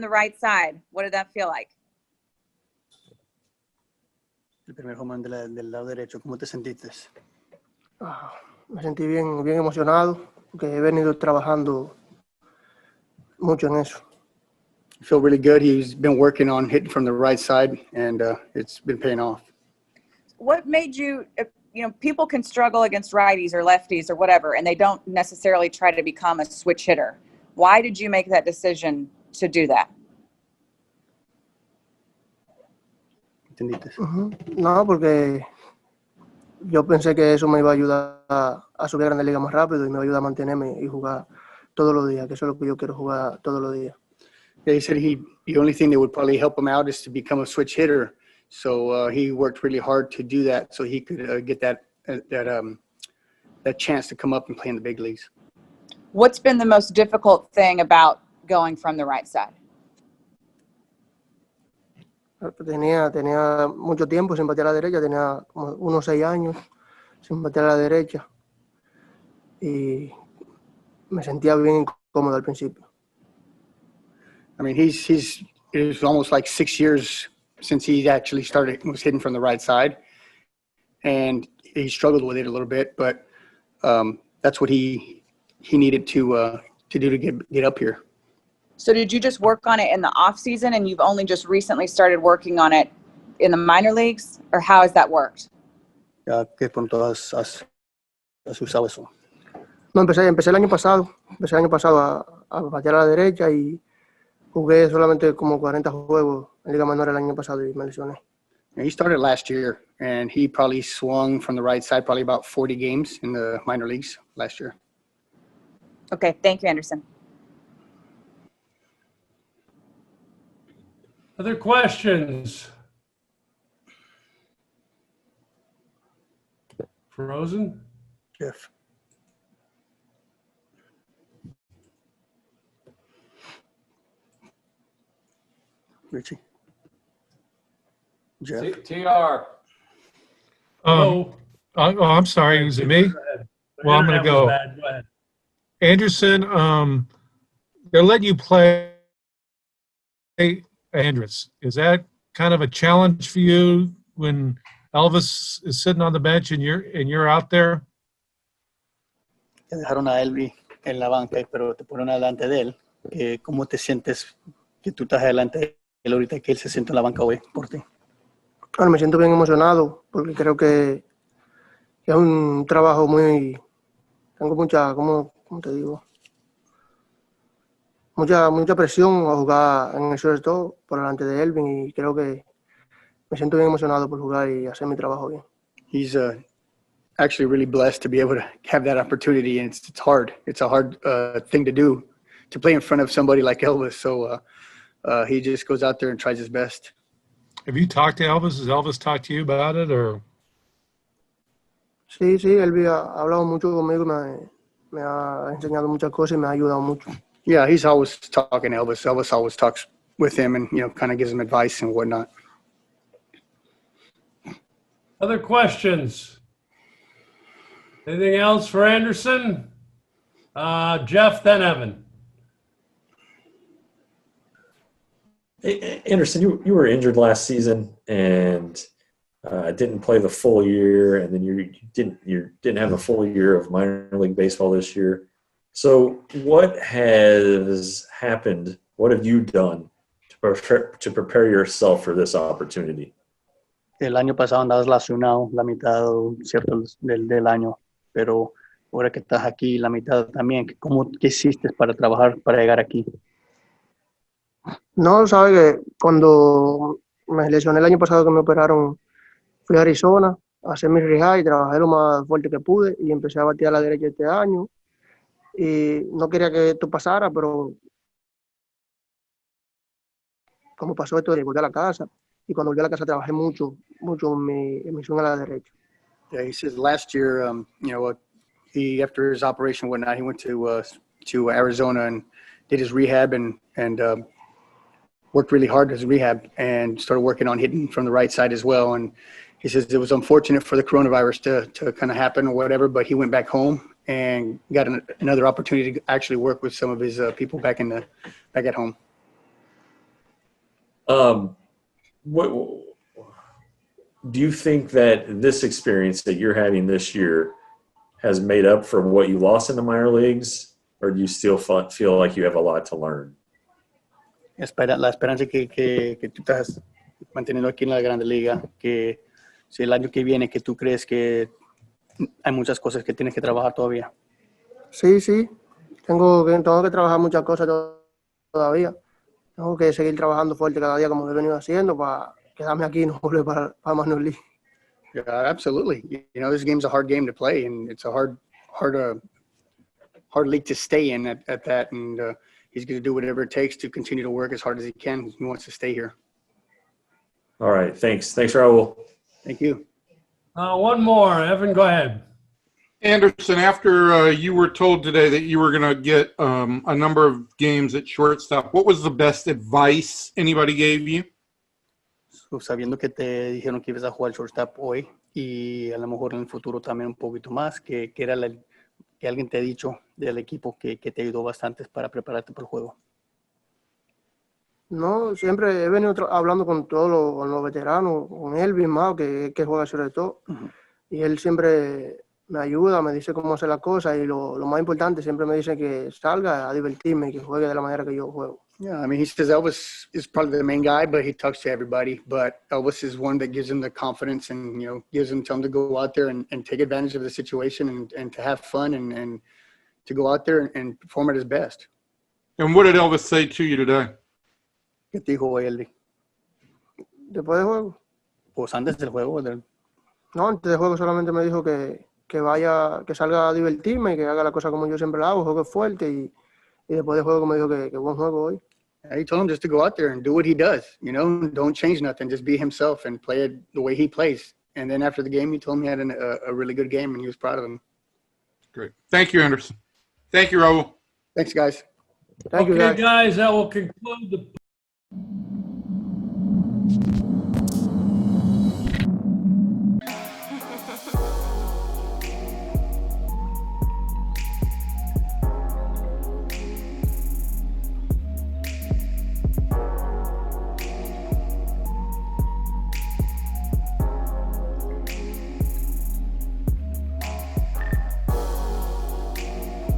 from the right side. What did that feel like? El primer home run del lado derecho, ¿cómo te sentiste? Me sentí bien emocionado, porque he venido trabajando mucho en eso. I feel really good. He's been working on hitting from the right side, and it's been paying off. What made you, people can struggle against righties or lefties or whatever, and they don't necessarily try to become a switch hitter. Why did you make that decision to do that? ¿Entendiste? No, porque yo pensé que eso me iba a ayudar a subir a Grande Liga más rápido y me va a ayudar a mantenerme y jugar todos los días, que eso es lo que yo quiero, jugar todos los días. Yeah, he said the only thing that would probably help him out is to become a switch hitter. So he worked really hard to do that, so he could get that chance to come up and play in the big leagues. What's been the most difficult thing about going from the right side? Tenía mucho tiempo sin batear a la derecha, tenía como unos 6 años sin batear a la derecha y me sentía bien incómodo al principio. I mean, it was almost like 6 years since he actually was hitting from the right side, and he struggled with it a little bit, but that's what he needed to do to get up here. So did you just work on it in the off season and you've only just recently started working on it in the minor leagues, or how has that worked? ¿Qué punto has usado eso? No, empecé el año pasado. Empecé el año pasado a batear a la derecha y jugué solamente como 40 juegos en Liga Menor el año pasado y me lesioné. He started last year, and he probably swung from the right side probably about 40 games in the minor leagues last year. Okay, thank you, Anderson. Other questions? Frozen? Jeff. Richie. Jeff. TR. I'm sorry. Is it me? Well, I'm going to go. Go ahead. Anderson, they're letting you play Andrus. Is that kind of a challenge for you when Elvis is sitting on the bench and you're out there? Te dejaron a Elvis en la banca, pero te ponen adelante de él. ¿Cómo te sientes que tú estás adelante de él ahorita que él se sienta en la banca hoy por ti? Bueno, me siento bien emocionado porque creo que es un trabajo tengo mucha, ¿cómo te digo? Mucha presión a jugar en el shortstop por delante de Elvin y creo que me siento bien emocionado por jugar y hacer mi trabajo bien. He's actually really blessed to be able to have that opportunity, and it's hard. It's a hard thing to do, to play in front of somebody like Elvis. So he just goes out there and tries his best. Have you talked to Elvis? Has Elvis talked to you about it, or? Sí, Elvis ha hablado mucho conmigo, me ha enseñado muchas cosas y me ha ayudado mucho. Yeah, he's always talking to Elvis. Elvis always talks with him and, kind of gives him advice and whatnot. Other questions? Anything else for Anderson? Jeff, then Evan. Hey, Anderson, you were injured last season and didn't play the full year, and then you didn't have a full year of minor league baseball this year. So what has happened? What have you done to prepare yourself for this opportunity? El año pasado andabas lesionado la mitad, ¿cierto? del año, pero ahora que estás aquí, la mitad también, ¿qué hiciste para trabajar, para llegar aquí? No, sabe que cuando me lesioné el año pasado que me operaron, fui a Arizona a hacer mi rehab y trabajé lo más fuerte que pude y empecé a batear a la derecha este año. Y no quería que esto pasara, pero como pasó esto, volví a la casa. Y cuando volví a la casa trabajé mucho en mi swing a la derecha. Yeah, he says last year, he after his operation and whatnot, he went to Arizona and did his rehab and worked really hard as rehab and started working on hitting from the right side as well. And he says it was unfortunate for the coronavirus to kind of happen or whatever, but he went back home and got another opportunity to actually work with some of his people back at home. What do you think that this experience that you're having this year has made up for what you lost in the minor leagues, or do you still feel like you have a lot to learn? La esperanza que tú estás manteniendo aquí en la Grande Liga, que si el año que viene que tú crees que hay muchas cosas que tienes que trabajar todavía. Sí, sí, tengo que trabajar muchas cosas todavía. Tengo que seguir trabajando fuerte cada día como he venido haciendo para quedarme aquí y no volver para Minor League. Yeah, absolutely. You know, this game's a hard game to play, and it's a hard league to stay in at that. And he's going to do whatever it takes to continue to work as hard as he can. He wants to stay here. All right. Thanks, Raul. Thank you. One more. Evan, go ahead. Anderson, after you were told today that you were going to get a number of games at shortstop, what was the best advice anybody gave you? So, sabiendo que te dijeron que ibas a jugar shortstop hoy y a lo mejor en el futuro también un poquito más, que era que alguien te ha dicho del equipo que te ayudó bastante para prepararte para el juego. No, siempre he venido hablando con todos los veteranos, con Elvis más, que juega sobre todo. Uh-huh. Y él siempre me ayuda, me dice cómo hacer las cosas y lo más importante, siempre me dice que salga a divertirme y que juegue de la manera que yo juego. Yeah, I mean, he says Elvis is probably the main guy, but he talks to everybody. But Elvis is one that gives him the confidence and, you know, gives him time to go out there and take advantage of the situation and to have fun and to go out there and perform at his best. And what did Elvis say to you today? ¿Qué te dijo Elvis? Después del juego. Pues antes del juego. No, antes del juego solamente me dijo que salga a divertirme y que haga la cosa como yo siempre la hago, juegue fuerte y después del juego me dijo que buen juego hoy. He told him just to go out there and do what he does, you know, don't change nothing, just be himself and play it the way he plays. And then after the game, he told me he had a really good game and he was proud of him. Great. Thank you, Anderson. Thank you, Raul. Thanks, guys. Thank you, Okay, guys, that will conclude the